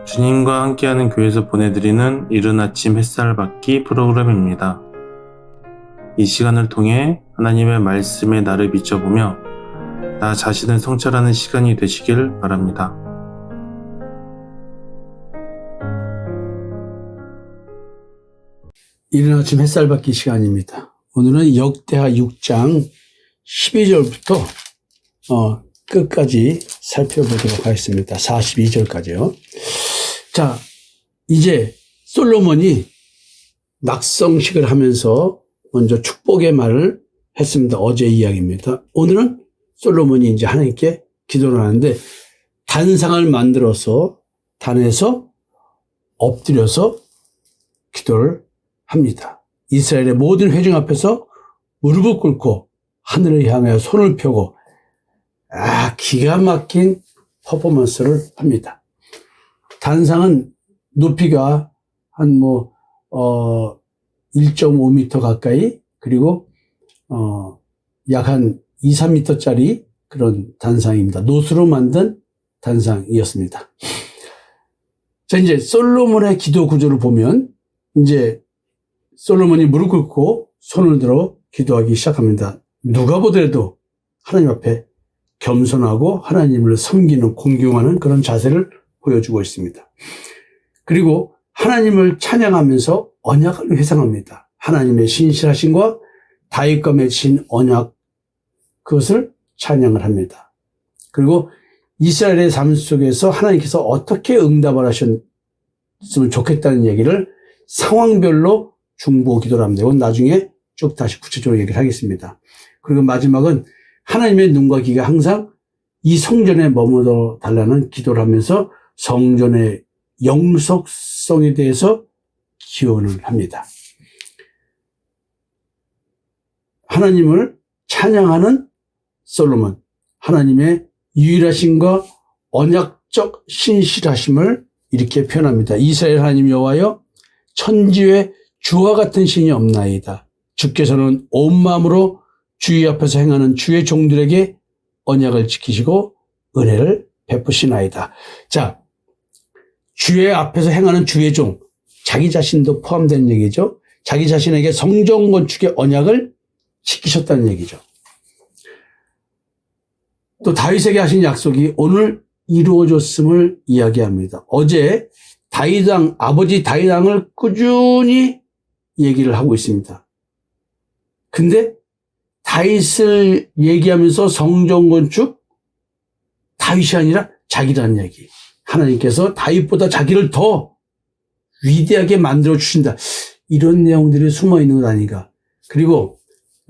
주님과 함께하는 교회에서 보내드리는 이른 아침 햇살 받기 프로그램입니다. 이 시간을 통해 하나님의 말씀에 나를 비춰보며 나 자신을 성찰하는 시간이 되시길 바랍니다. 이른 아침 햇살 받기 시간입니다. 오늘은 역대하 6장 12절부터 끝까지 살펴보도록 하겠습니다. 42절까지요. 자, 이제 솔로몬이 낙성식을 하면서 먼저 축복의 말을 했습니다. 어제 이야기입니다. 오늘은 솔로몬이 이제 하나님께 기도를 하는데 단상을 만들어서 단에서 엎드려서 기도를 합니다. 이스라엘의 모든 회중 앞에서 무릎을 꿇고 하늘을 향하여 손을 펴고 기가 막힌 퍼포먼스를 합니다. 단상은 높이가 한 1.5m 가까이, 그리고 약 한 2, 3m짜리 그런 단상입니다. 노수로 만든 단상이었습니다. 자, 이제 솔로몬의 기도 구조를 보면 이제 솔로몬이 무릎 꿇고 손을 들어 기도하기 시작합니다. 누가 보더라도 하나님 앞에 겸손하고 하나님을 섬기는, 공경하는 그런 자세를 보여주고 있습니다. 그리고 하나님을 찬양하면서 언약을 회상합니다. 하나님의 신실하심과 다윗과 맺힌 언약, 그것을 찬양을 합니다. 그리고 이스라엘의 삶 속에서 하나님께서 어떻게 응답을 하셨으면 좋겠다는 얘기를 상황별로 중보 기도를 합니다. 이건 나중에 쭉 다시 구체적으로 얘기를 하겠습니다. 그리고 마지막은 하나님의 눈과 귀가 항상 이 성전에 머물러 달라는 기도를 하면서 성전의 영속성에 대해서 기원을 합니다. 하나님을 찬양하는 솔로몬, 하나님의 유일하심과 언약적 신실하심을 이렇게 표현합니다. 이스라엘 하나님 여호와여, 천지에 주와 같은 신이 없나이다. 주께서는 온 마음으로 주의 앞에서 행하는 주의 종들에게 언약을 지키시고 은혜를 베푸시나이다. 자, 주의 앞에서 행하는 주의 종, 자기 자신도 포함된 얘기죠. 자기 자신에게 성전 건축의 언약을 지키셨다는 얘기죠. 또 다윗에게 하신 약속이 오늘 이루어졌음을 이야기합니다. 어제 아버지 다윗 왕을 꾸준히 얘기를 하고 있습니다. 근데 다윗을 얘기하면서 성전 건축, 다윗이 아니라 자기라는 얘기. 하나님께서 다윗보다 자기를 더 위대하게 만들어 주신다. 이런 내용들이 숨어 있는 것 아닌가. 그리고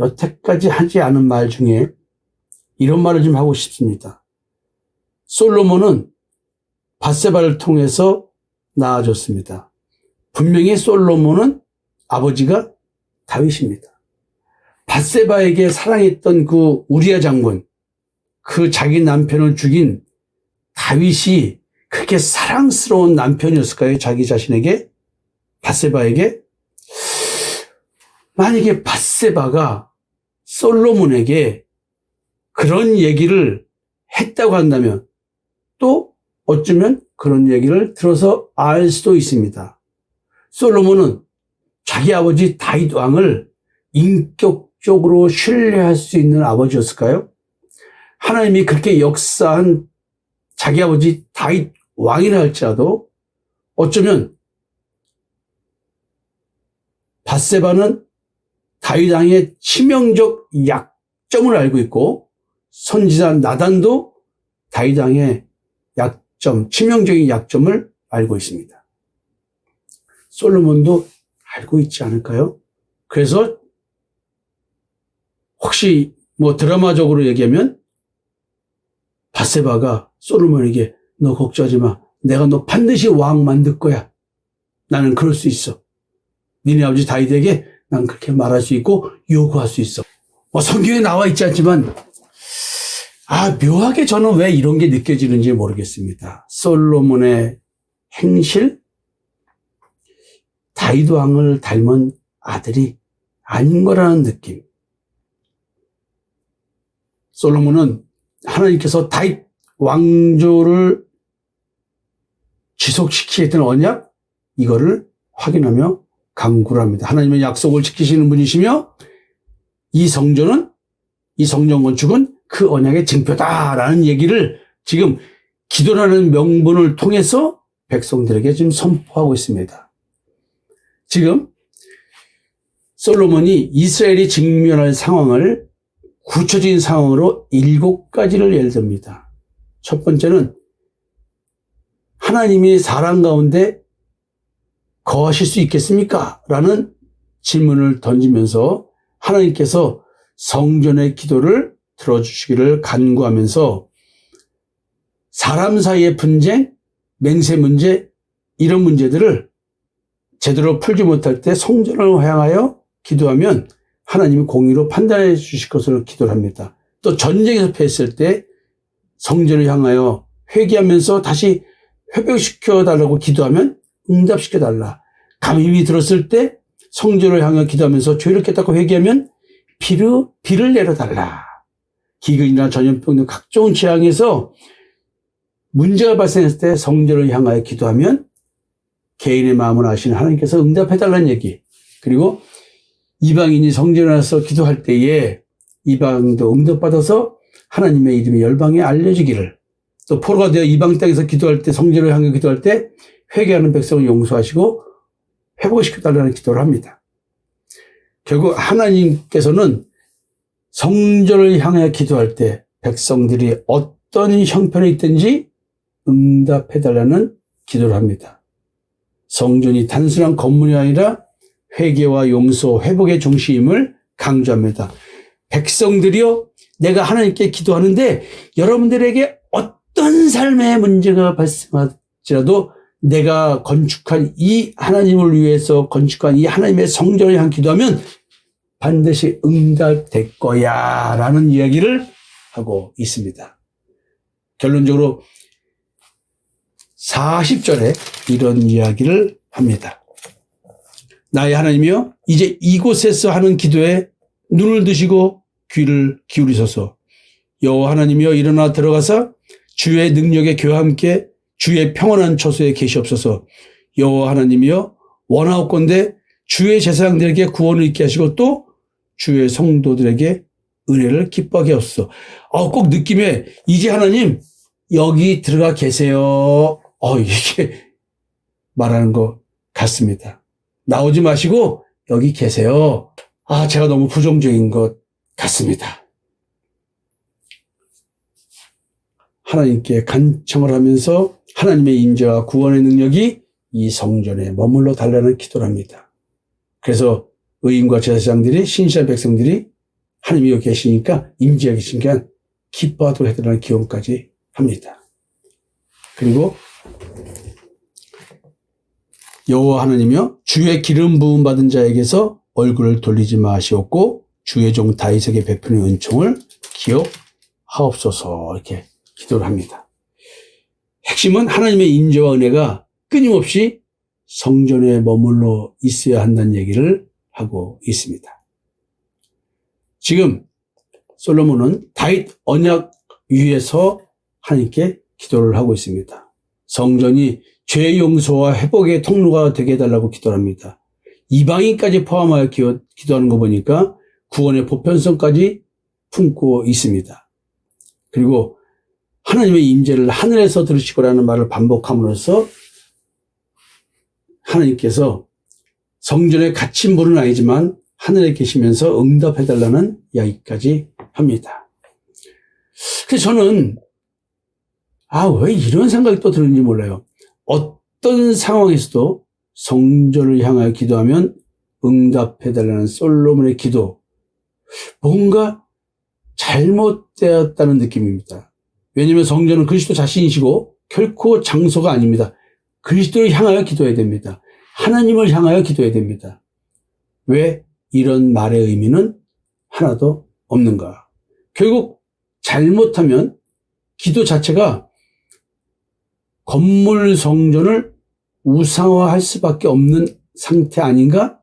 여태까지 하지 않은 말 중에 이런 말을 좀 하고 싶습니다. 솔로몬은 밧세바를 통해서 낳아졌습니다. 분명히 솔로몬은 아버지가 다윗입니다. 밧세바에게 사랑했던 그 우리아 장군, 그 자기 남편을 죽인 다윗이 그렇게 사랑스러운 남편이었을까요? 자기 자신에게? 밧세바에게? 만약에 밧세바가 솔로몬에게 그런 얘기를 했다고 한다면 또 어쩌면 그런 얘기를 들어서 알 수도 있습니다. 솔로몬은 자기 아버지 다윗 왕을 인격적으로 신뢰할 수 있는 아버지였을까요? 하나님이 그렇게 역사한 자기 아버지 다윗 왕이라 할지라도 어쩌면 밧세바는 다윗 왕의 치명적 약점을 알고 있고 선지자 나단도 다윗 왕의 약점, 치명적인 약점을 알고 있습니다. 솔로몬도 알고 있지 않을까요? 그래서 혹시 드라마적으로 얘기하면 밧세바가 솔로몬에게 너 걱정하지 마. 내가 너 반드시 왕 만들 거야. 나는 그럴 수 있어. 니네 아버지 다윗에게 난 그렇게 말할 수 있고 요구할 수 있어. 성경에 나와 있지 않지만 묘하게 저는 왜 이런 게 느껴지는지 모르겠습니다. 솔로몬의 행실, 다윗 왕을 닮은 아들이 아닌 거라는 느낌. 솔로몬은 하나님께서 다윗 왕조를 지속시키겠다는 언약, 이거를 확인하며 간구를 합니다. 하나님의 약속을 지키시는 분이시며 이 성전은, 이 성전 건축은 그 언약의 증표다라는 얘기를 지금 기도라는 명분을 통해서 백성들에게 지금 선포하고 있습니다. 지금 솔로몬이 이스라엘이 직면할 상황을 구체적인 상황으로 7가지를 예를 듭니다. 첫 번째는 하나님이 사람 가운데 거하실 수 있겠습니까? 라는 질문을 던지면서 하나님께서 성전의 기도를 들어주시기를 간구하면서 사람 사이의 분쟁, 맹세 문제, 이런 문제들을 제대로 풀지 못할 때 성전을 향하여 기도하면 하나님이 공의로 판단해 주실 것을 기도를 합니다. 또 전쟁에서 패했을 때 성전을 향하여 회개하면서 다시 회복시켜 달라고 기도하면 응답시켜 달라. 감염이 들었을 때 성전을 향해 기도하면서 죄를 깨닫고 회개하면 비를 내려달라. 기근이나 전염병 등 각종 재앙에서 문제가 발생했을 때 성전을 향하여 기도하면 개인의 마음을 아시는 하나님께서 응답해달라는 얘기. 그리고 이방인이 성전에 와서 기도할 때에 이방인도 응답받아서 하나님의 이름이 열방에 알려지기를, 또 포로가 되어 이방 땅에서 기도할 때, 성전을 향해 기도할 때 회개하는 백성을 용서하시고 회복시켜달라는 기도를 합니다. 결국 하나님께서는 성전을 향해 기도할 때 백성들이 어떤 형편에 있든지 응답해달라는 기도를 합니다. 성전이 단순한 건물이 아니라 회개와 용서, 회복의 중심임을 강조합니다. 백성들이요, 내가 하나님께 기도하는데 여러분들에게 어떤 삶의 문제가 발생할지라도 내가 건축한 이 하나님을 위해서 건축한 이 하나님의 성전을 향해 기도하면 반드시 응답될 거야 라는 이야기를 하고 있습니다. 결론적으로 40절에 이런 이야기를 합니다. 나의 하나님이여, 이제 이곳에서 하는 기도에 눈을 드시고 귀를 기울이소서. 여호와 하나님이여, 일어나 들어가사 주의 능력의 교와 함께 주의 평안한 처소에 계시옵소서. 여호와 하나님이여, 원하옵건대 주의 제사장들에게 구원을 있게 하시고 또 주의 성도들에게 은혜를 기뻐하게 하옵소서. 꼭 느낌에 이제 하나님 여기 들어가 계세요. 이게 말하는 것 같습니다. 나오지 마시고 여기 계세요. 제가 너무 부정적인 것 같습니다. 하나님께 간청을 하면서 하나님의 인자와 구원의 능력이 이 성전에 머물러 달라는 기도를 합니다. 그래서 의인과 제사장들이, 신실한 백성들이 하나님이 여기 계시니까, 임재하게 계시니까 기뻐하도록 해달라는 기원까지 합니다. 그리고 여호와 하나님이여, 주의 기름 부음 받은 자에게서 얼굴을 돌리지 마시옵고 주의 종 다윗에게 베푸는 은총을 기억하옵소서, 이렇게 기도를 합니다. 핵심은 하나님의 인재와 은혜가 끊임없이 성전에 머물러 있어야 한다는 얘기를 하고 있습니다. 지금 솔로몬은 다윗 언약 위에서 하나님께 기도를 하고 있습니다. 성전이 죄 용서와 회복의 통로가 되게 해달라고 기도를 합니다. 이방인까지 포함하여 기도하는 거 보니까 구원의 보편성까지 품고 있습니다. 그리고 하나님의 임재를 하늘에서 들으시고라는 말을 반복함으로써 하나님께서 성전에 갇힌 분은 아니지만 하늘에 계시면서 응답해달라는 이야기까지 합니다. 그래서 저는 왜 이런 생각이 또 드는지 몰라요. 어떤 상황에서도 성전을 향하여 기도하면 응답해달라는 솔로몬의 기도, 뭔가 잘못되었다는 느낌입니다. 왜냐하면 성전은 그리스도 자신이시고 결코 장소가 아닙니다. 그리스도를 향하여 기도해야 됩니다. 하나님을 향하여 기도해야 됩니다. 왜 이런 말의 의미는 하나도 없는가? 결국 잘못하면 기도 자체가 건물 성전을 우상화할 수밖에 없는 상태 아닌가?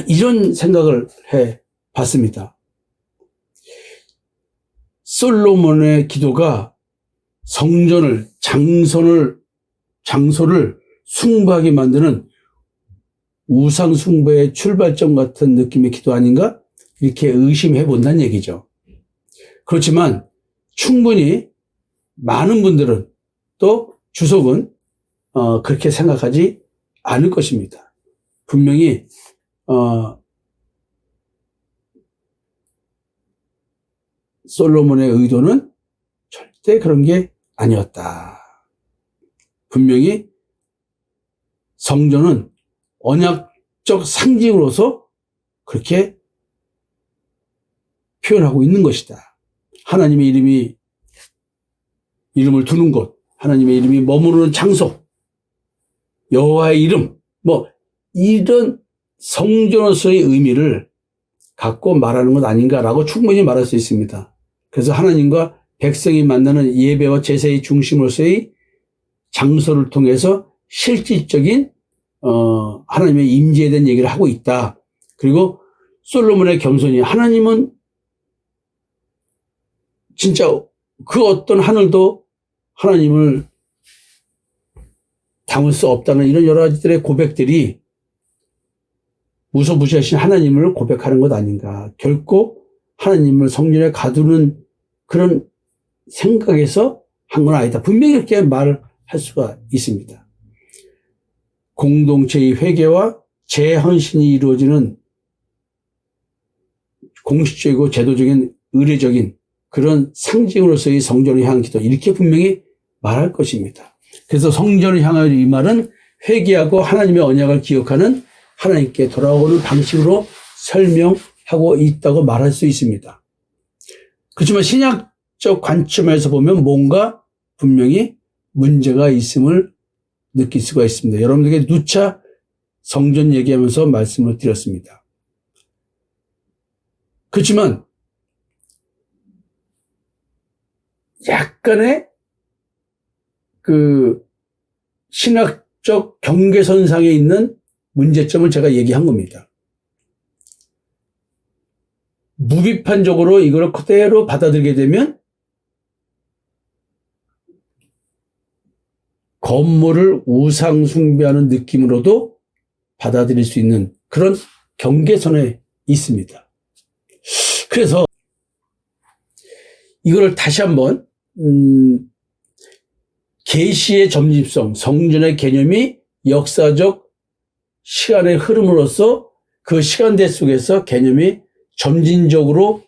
이런 생각을 해 봤습니다. 솔로몬의 기도가 성전을, 장소를 장소를 숭배하게 만드는 우상 숭배의 출발점 같은 느낌의 기도 아닌가? 이렇게 의심해 본다는 얘기죠. 그렇지만 충분히 많은 분들은 또 주석은 그렇게 생각하지 않을 것입니다. 분명히 솔로몬의 의도는 절대 그런 게 아니었다. 분명히 성전은 언약적 상징으로서 그렇게 표현하고 있는 것이다. 하나님의 이름을 두는 곳, 하나님의 이름이 머무르는 장소, 여호와의 이름, 이런 성전으로서의 의미를 갖고 말하는 것 아닌가라고 충분히 말할 수 있습니다. 그래서 하나님과 백성이 만나는 예배와 제사의 중심으로서의 장소를 통해서 실질적인 하나님의 임재에 대한 얘기를 하고 있다. 그리고 솔로몬의 겸손이 하나님은 진짜 그 어떤 하늘도 하나님을 담을 수 없다는 이런 여러 가지들의 고백들이 무소부지하신 하나님을 고백하는 것 아닌가. 결코 하나님을 성전에 가두는 그런 생각에서 한 건 아니다. 분명히 이렇게 말을 할 수가 있습니다. 공동체의 회개와 재헌신이 이루어지는 공식적이고 제도적인 의례적인 그런 상징으로서의 성전을 향한 기도, 이렇게 분명히 말할 것입니다. 그래서 성전을 향한 이 말은 회개하고 하나님의 언약을 기억하는 하나님께 돌아오는 방식으로 설명하고 있다고 말할 수 있습니다. 그렇지만 신약적 관점에서 보면 뭔가 분명히 문제가 있음을 느낄 수가 있습니다. 여러분들에게 누차 성전 얘기하면서 말씀을 드렸습니다. 그렇지만 약간의 그 신학적 경계선상에 있는 문제점을 제가 얘기한 겁니다. 무비판적으로 이걸 그대로 받아들이게 되면 건물을 우상 숭배하는 느낌으로도 받아들일 수 있는 그런 경계선에 있습니다. 그래서 이거를 다시 한번 계시의 점집성, 성전의 개념이 역사적 시간의 흐름으로써 그 시간대 속에서 개념이 점진적으로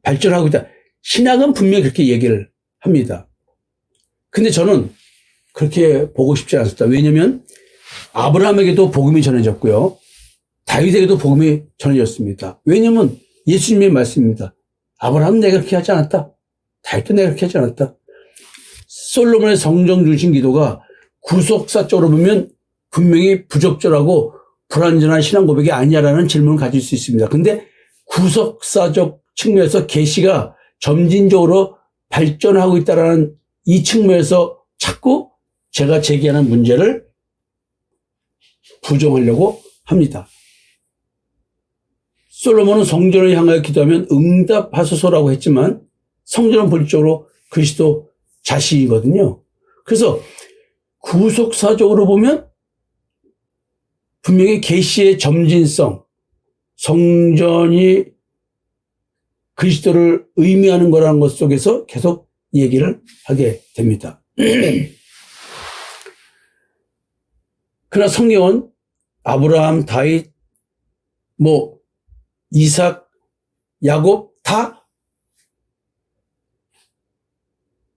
발전하고 있다. 신학은 분명히 그렇게 얘기를 합니다. 근데 저는 그렇게 보고 싶지 않습니다. 왜냐하면 아브라함에게도 복음이 전해졌고요. 다윗에게도 복음이 전해졌습니다. 왜냐하면 예수님의 말씀입니다. 아브라함은 내가 그렇게 하지 않았다. 다윗도 내가 그렇게 하지 않았다. 솔로몬의 성전 중심 기도가 구속사적으로 보면 분명히 부적절하고 불완전한 신앙 고백이 아니냐라는 질문을 가질 수 있습니다. 근데 구속사적 측면에서 계시가 점진적으로 발전하고 있다는 이 측면에서 자꾸 제가 제기하는 문제를 부정하려고 합니다. 솔로몬은 성전을 향하여 기도하면 응답하소서라고 했지만 성전은 본질적으로 그리스도 자신이거든요. 그래서 구속사적으로 보면 분명히 계시의 점진성, 성전이 그리스도를 의미하는 거라는 것 속에서 계속 얘기를 하게 됩니다. 그러나 성경은 아브라함, 다윗, 이삭, 야곱 다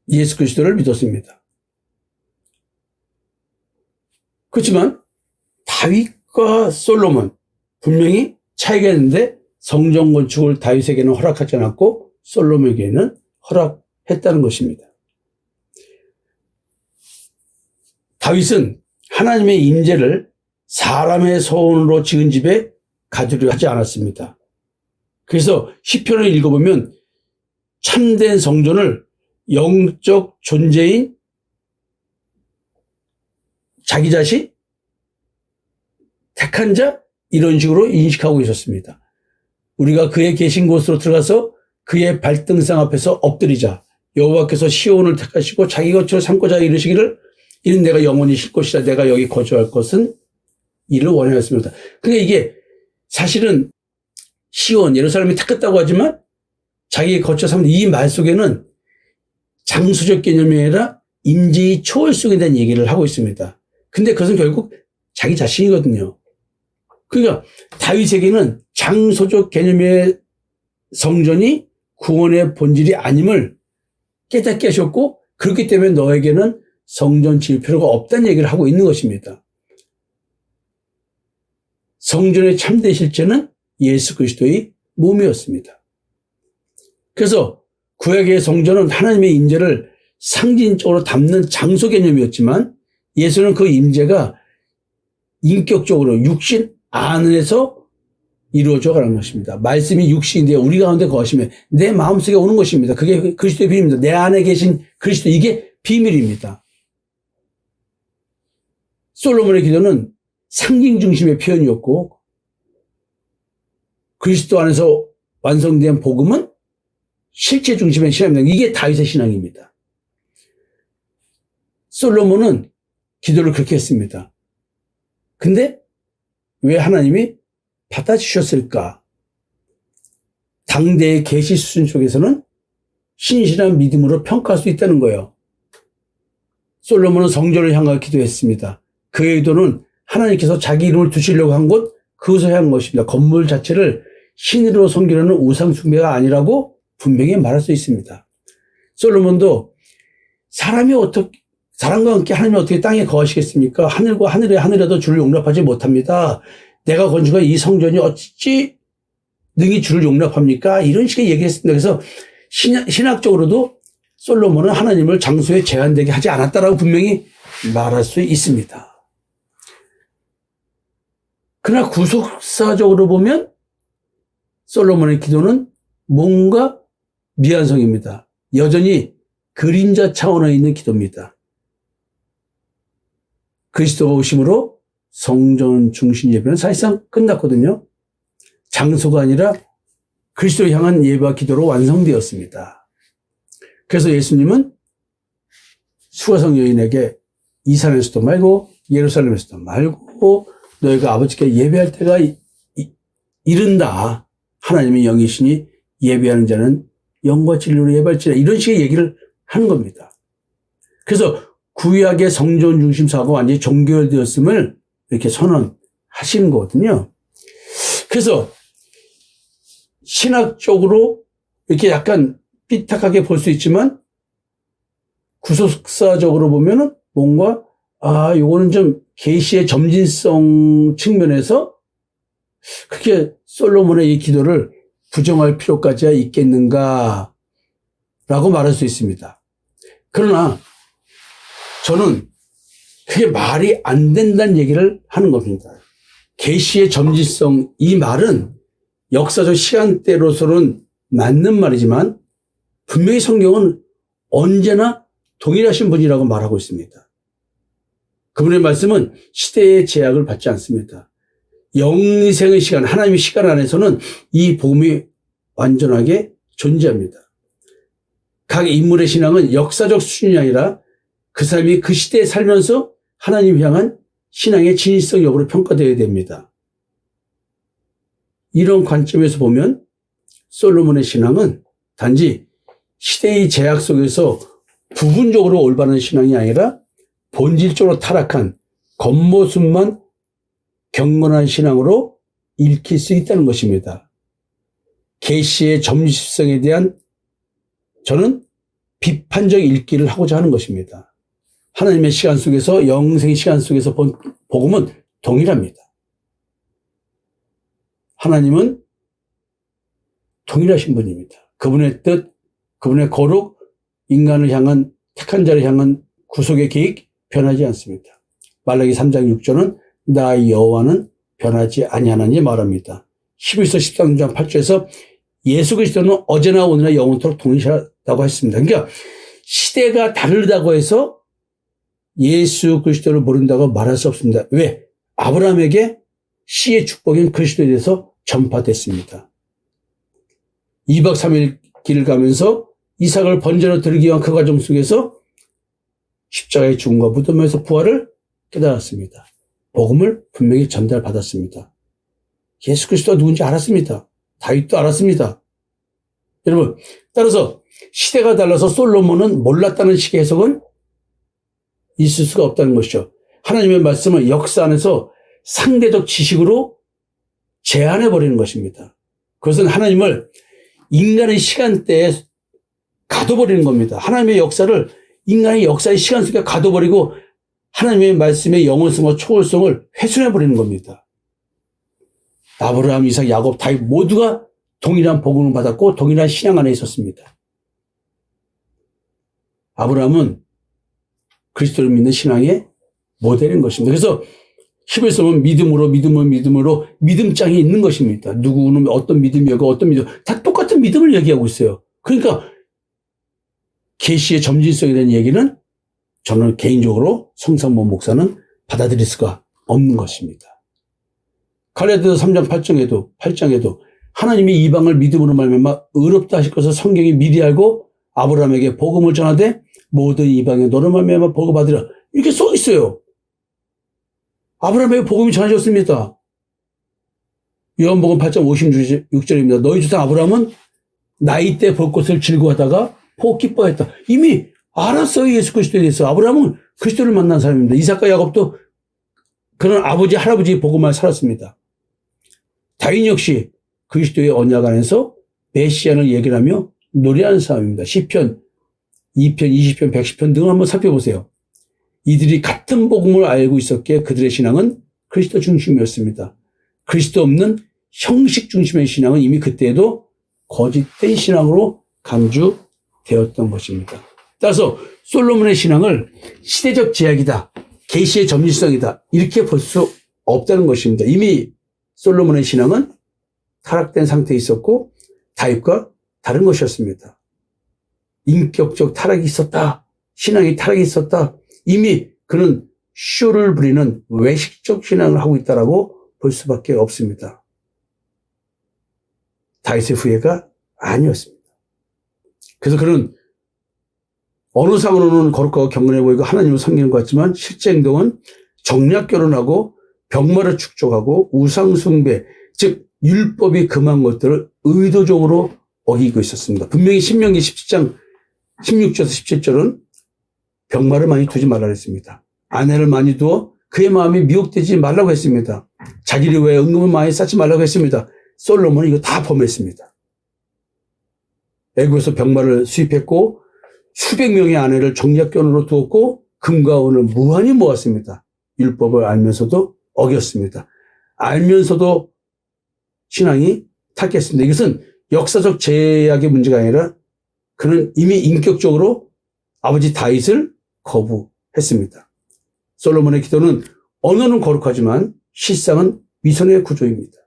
예수 그리스도를 믿었습니다. 그렇지만 다윗과 솔로몬 분명히 차이가 있는데 성전 건축을 다윗에게는 허락하지 않았고 솔로몬에게는 허락했다는 것입니다. 다윗은 하나님의 임재를 사람의 손으로 지은 집에 가두려 하지 않았습니다. 그래서 시편을 읽어보면 참된 성전을 영적 존재인 자기 자신, 택한 자, 이런 식으로 인식하고 있었습니다. 우리가 그의 계신 곳으로 들어가서 그의 발등상 앞에서 엎드리자. 여호와께서 시온을 택하시고 자기 것으로 삼고자 이르시기를 이는 내가 영원히 쉴 곳이라 내가 여기 거주할 것은 이를 원하였습니다. 그러니까 이게 사실은 시온 예루살렘이 택했다고 하지만 자기 거처 삼는 이 말 속에는 장소적 개념이 아니라 임재의 초월성에 대한 얘기를 하고 있습니다. 근데 그것은 결국 자기 자신이거든요. 그러니까 다윗에게는 장소적 개념의 성전이 구원의 본질이 아님을 깨닫게 하셨고 그렇기 때문에 너에게는 성전 지을 필요가 없다는 얘기를 하고 있는 것입니다. 성전의 참된 실제는 예수 그리스도의 몸이었습니다. 그래서 구약의 성전은 하나님의 임재를 상징적으로 담는 장소 개념이었지만 예수는 그 임재가 인격적으로 육신 안에서 이루어져 가는 것입니다. 말씀이 육신인데 우리 가운데 거하시면 내 마음속에 오는 것입니다. 그게 그리스도의 비밀입니다. 내 안에 계신 그리스도, 이게 비밀입니다. 솔로몬의 기도는 상징 중심의 표현이었고 그리스도 안에서 완성된 복음은 실체 중심의 신앙입니다. 이게 다윗의 신앙입니다. 솔로몬은 기도를 그렇게 했습니다. 근데 왜 하나님이 받아주셨을까? 당대의 계시 수준 속에서는 신실한 믿음으로 평가할 수 있다는 거예요. 솔로몬은 성전을 향하여 기도했습니다. 그의 의도는 하나님께서 자기 이름을 두시려고 한 곳, 그것을 향한 것입니다. 건물 자체를 신으로 섬기려는 우상 숭배가 아니라고 분명히 말할 수 있습니다. 솔로몬도 사람과 함께 하나님이 어떻게 땅에 거하시겠습니까? 하늘과 하늘에도 주를 용납하지 못합니다. 내가 건축한 이 성전이 어찌 능히 주를 용납합니까? 이런 식의 얘기했습니다. 그래서 신학적으로도 솔로몬은 하나님을 장소에 제한되게 하지 않았다라고 분명히 말할 수 있습니다. 그러나 구속사적으로 보면 솔로몬의 기도는 뭔가 미완성입니다. 여전히 그림자 차원에 있는 기도입니다. 그리스도가 오심으로 성전 중심 예배는 사실상 끝났거든요. 장소가 아니라 그리스도를 향한 예배와 기도로 완성되었습니다. 그래서 예수님은 수가성 여인에게 이 산에서도 말고 예루살렘에서도 말고 너희가 아버지께 예배할 때가 이른다. 하나님의 영이시니 예배하는 자는 영과 진리로 예배할지라, 이런 식의 얘기를 하는 겁니다. 그래서 구약의 성전 중심 사고가 완전히 종결되었음을 이렇게 선언하시는 거거든요. 그래서 신학적으로 이렇게 약간 삐딱하게 볼 수 있지만 구속사적으로 보면은 뭔가 요거는 좀 계시의 점진성 측면에서 그렇게 솔로몬의 이 기도를 부정할 필요까지야 있겠는가 라고 말할 수 있습니다. 그러나 저는 그게 말이 안 된다는 얘기를 하는 겁니다. 계시의 점진성, 이 말은 역사적 시간대로서는 맞는 말이지만 분명히 성경은 언제나 동일하신 분이라고 말하고 있습니다. 그분의 말씀은 시대의 제약을 받지 않습니다. 영생의 시간, 하나님의 시간 안에서는 이 복음이 완전하게 존재합니다. 각 인물의 신앙은 역사적 수준이 아니라 그 사람이 그 시대에 살면서 하나님 향한 신앙의 진실성 여부로 평가되어야 됩니다. 이런 관점에서 보면 솔로몬의 신앙은 단지 시대의 제약 속에서 부분적으로 올바른 신앙이 아니라 본질적으로 타락한 겉모습만 경건한 신앙으로 읽힐 수 있다는 것입니다. 계시의 점진성에 대한 저는 비판적 읽기를 하고자 하는 것입니다. 하나님의 시간 속에서, 영생의 시간 속에서 본 복음은 동일합니다. 하나님은 동일하신 분입니다. 그분의 뜻, 그분의 거룩, 인간을 향한, 택한 자를 향한 구속의 계획 변하지 않습니다. 말라기 3장 6절은 나 여호와는 변하지 아니하나니 말합니다. 11서 13장 8절에서 예수 그리스도는 어제나 오늘나 영원토록 동일하다고 했습니다. 그러니까 시대가 다르다고 해서 예수 그리스도를 모른다고 말할 수 없습니다. 왜? 아브라함에게 씨의 축복인 그리스도에 대해서 전파됐습니다. 2박 3일 길을 가면서 이삭을 번제로 드리기 위한 그 과정 속에서 십자가의 죽음과 무덤에서 부활을 깨달았습니다. 복음을 분명히 전달받았습니다. 예수 그리스도가 누군지 알았습니다. 다윗도 알았습니다. 여러분, 따라서 시대가 달라서 솔로몬은 몰랐다는 식의 해석은 있을 수가 없다는 것이죠. 하나님의 말씀을 역사 안에서 상대적 지식으로 제한해버리는 것입니다. 그것은 하나님을 인간의 시간대에 가둬버리는 겁니다. 하나님의 역사를 인간의 역사의 시간 속에 가둬버리고 하나님의 말씀의 영원성과 초월성을 훼손해버리는 겁니다. 아브라함, 이삭, 야곱, 다윗 모두가 동일한 복음을 받았고 동일한 신앙 안에 있었습니다. 아브라함은 그리스도를 믿는 신앙의 모델인 것입니다. 그래서 히브리서 보면 믿음으로 믿음장이 있는 것입니다. 누구는 어떤 믿음이고 어떤 믿음, 다 똑같은 믿음을 얘기하고 있어요. 그러니까 계시의 점진성에 대한 얘기는 저는 개인적으로 성삼모 목사는 받아들일 수가 없는 것입니다. 갈라디아서 3장 8장에도 하나님이 이방을 믿음으로 말미암아 의롭다 하실 것을 성경이 미리 알고 아브라함에게 복음을 전하되 모든 이방에 너로 말미암아 복을 받으라 이렇게 써 있어요. 아브라함에게 복음이 전해졌습니다. 요한복음 8장 56절입니다. 너희 조상 아브라함은 나이 때 볼 것을 즐거워하다가 복 기뻐했다. 이미 알았어요. 예수 그리스도에 대해서. 아브라함은 그리스도를 만난 사람입니다. 이삭과 야곱도 그런 아버지 할아버지의 복음을 살았습니다. 다윗 역시 그리스도의 언약 안에서 메시아를 얘기를 하며 노래하는 사람입니다. 시편 2편, 20편, 110편 등을 한번 살펴보세요. 이들이 같은 복음을 알고 있었기에 그들의 신앙은 그리스도 중심이었습니다. 그리스도 없는 형식 중심의 신앙은 이미 그때에도 거짓된 신앙으로 간주되었던 것입니다. 따라서 솔로몬의 신앙을 시대적 제약이다, 계시의 점진성이다 이렇게 볼 수 없다는 것입니다. 이미 솔로몬의 신앙은 타락된 상태에 있었고 다윗과 다른 것이었습니다. 인격적 타락이 있었다. 신앙이 타락이 있었다. 이미 그는 쇼를 부리는 외식적 신앙을 하고 있다라고 볼 수밖에 없습니다. 다윗의 후예가 아니었습니다. 그래서 그는 어느 상으로는 거룩하고 경건해 보이고 하나님을 섬기는 것 같지만 실제 행동은 정략 결혼하고 병마를 축적하고 우상 숭배, 즉 율법이 금한 것들을 의도적으로 어기고 있었습니다. 분명히 신명기 17장 16절에서 17절은 병마를 많이 두지 말라고 했습니다. 아내를 많이 두어 그의 마음이 미혹되지 말라고 했습니다. 자기를 위해 은금을 많이 쌓지 말라고 했습니다. 솔로몬은 이거 다 범했습니다. 애굽에서 병마를 수입했고 수백 명의 아내를 정략견으로 두었고 금과 은을 무한히 모았습니다. 율법을 알면서도 어겼습니다. 알면서도 신앙이 탔겠습니다. 이것은 역사적 제약의 문제가 아니라 그는 이미 인격적으로 아버지 다윗을 거부했습니다. 솔로몬의 기도는 언어는 거룩하지만 실상은 위선의 구조입니다.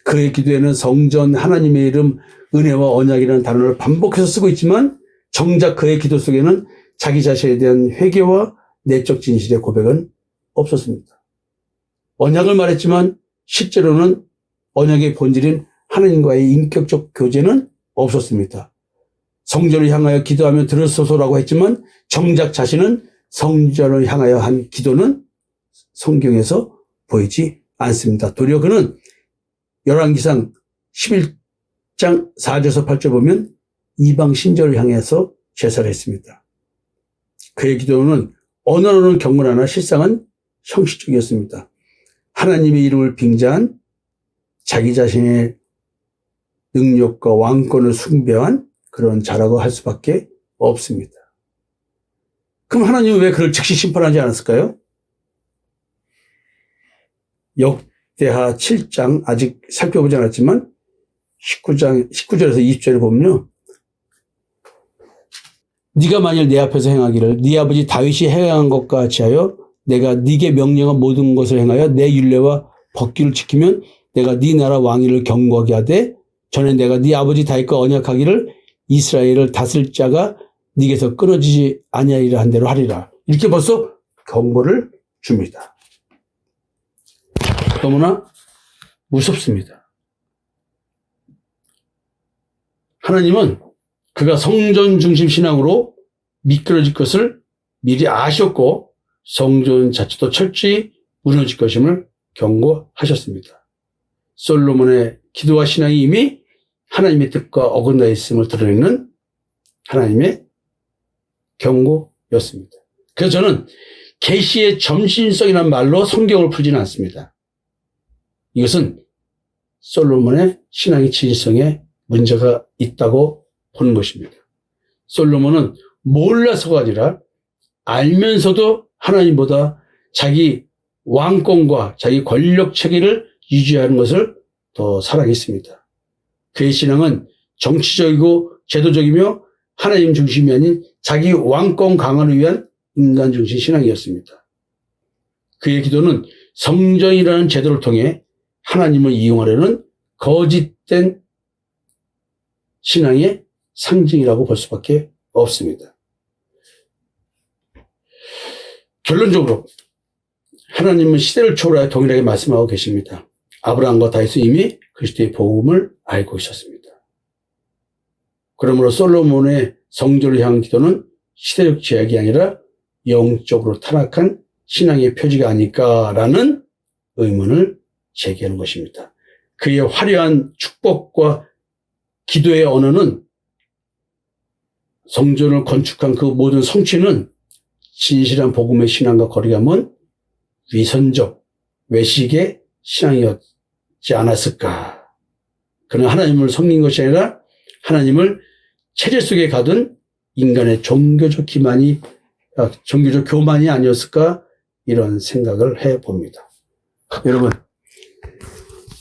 그의 기도에는 성전, 하나님의 이름, 은혜와 언약이라는 단어를 반복해서 쓰고 있지만 정작 그의 기도 속에는 자기 자신에 대한 회개와 내적 진실의 고백은 없었습니다. 언약을 말했지만 실제로는 언약의 본질인 하나님과의 인격적 교제는 없었습니다. 성전을 향하여 기도하며 들으소서라고 했지만 정작 자신은 성전을 향하여 한 기도는 성경에서 보이지 않습니다. 도리어 그는 열왕기상 11장 4절에서 8절 보면 이방 신전을 향해서 제사를 했습니다. 그의 기도는 언어로는 경건하나 실상은 형식적이었습니다. 하나님의 이름을 빙자한 자기 자신의 능력과 왕권을 숭배한 그런 자라고 할 수밖에 없습니다. 그럼 하나님은 왜 그를 즉시 심판하지 않았을까요? 역대하 7장 아직 살펴보지 않았지만 19절에서 20절을 보면요. 네가 만일 내 앞에서 행하기를 네 아버지 다윗이 행한 것과 같이 하여 내가 네게 명령한 모든 것을 행하여 내 율례와 법규를 지키면 내가 네 나라 왕위를 견고하게 하되 전에 내가 네 아버지 다윗과 언약하기를 이스라엘을 다스릴 자가 네게서 끊어지지 아니하리라 한 대로 하리라. 이렇게 벌써 경고를 줍니다. 너무나 무섭습니다. 하나님은 그가 성전 중심 신앙으로 미끄러질 것을 미리 아셨고 성전 자체도 철저히 무너질 것임을 경고하셨습니다. 솔로몬의 기도와 신앙이 이미 하나님의 뜻과 어긋나 있음을 드러내는 하나님의 경고였습니다. 그래서 저는 계시의 점진성이라는 말로 성경을 풀지는 않습니다. 이것은 솔로몬의 신앙의 진실성에 문제가 있다고 보는 것입니다. 솔로몬은 몰라서가 아니라 알면서도 하나님보다 자기 왕권과 자기 권력 체계를 유지하는 것을 더 사랑했습니다. 그의 신앙은 정치적이고 제도적이며 하나님 중심이 아닌 자기 왕권 강화를 위한 인간 중심 신앙이었습니다. 그의 기도는 성전이라는 제도를 통해 하나님을 이용하려는 거짓된 신앙의 상징이라고 볼 수밖에 없습니다. 결론적으로 하나님은 시대를 초월하여 동일하게 말씀하고 계십니다. 아브라함과 다윗은 이미 그리스도의 복음을 알고 있었습니다. 그러므로 솔로몬의 성전을 향한 기도는 시대적 제약이 아니라 영적으로 타락한 신앙의 표지가 아닐까라는 의문을 제기하는 것입니다. 그의 화려한 축복과 기도의 언어는 성전을 건축한 그 모든 성취는 진실한 복음의 신앙과 거리가 먼 위선적 외식의 신앙이었지 않았을까. 그는 하나님을 섬긴 것이 아니라 하나님을 체제 속에 가둔 인간의 종교적 교만이 아니었을까 이런 생각을 해봅니다.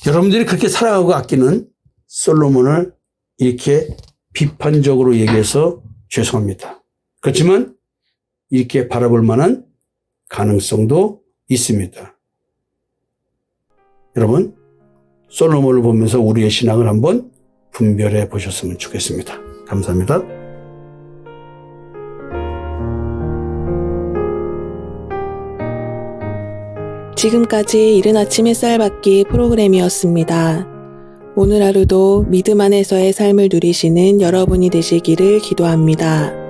여러분들이 그렇게 사랑하고 아끼는 솔로몬을 이렇게 비판적으로 얘기해서 죄송합니다. 그렇지만 이렇게 바라볼 만한 가능성도 있습니다. 여러분, 솔로몬을 보면서 우리의 신앙을 한번 분별해 보셨으면 좋겠습니다. 감사합니다. 지금까지 이른 아침 햇살 받기 프로그램이었습니다. 오늘 하루도 믿음 안에서의 삶을 누리시는 여러분이 되시기를 기도합니다.